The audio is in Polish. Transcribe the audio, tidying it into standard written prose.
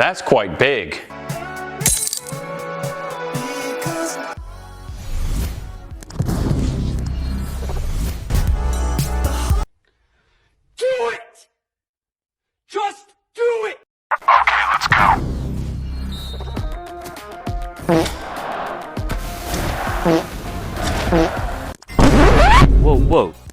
That's quite big. Do it! Just do it! Okay, let's go. Whoa, whoa.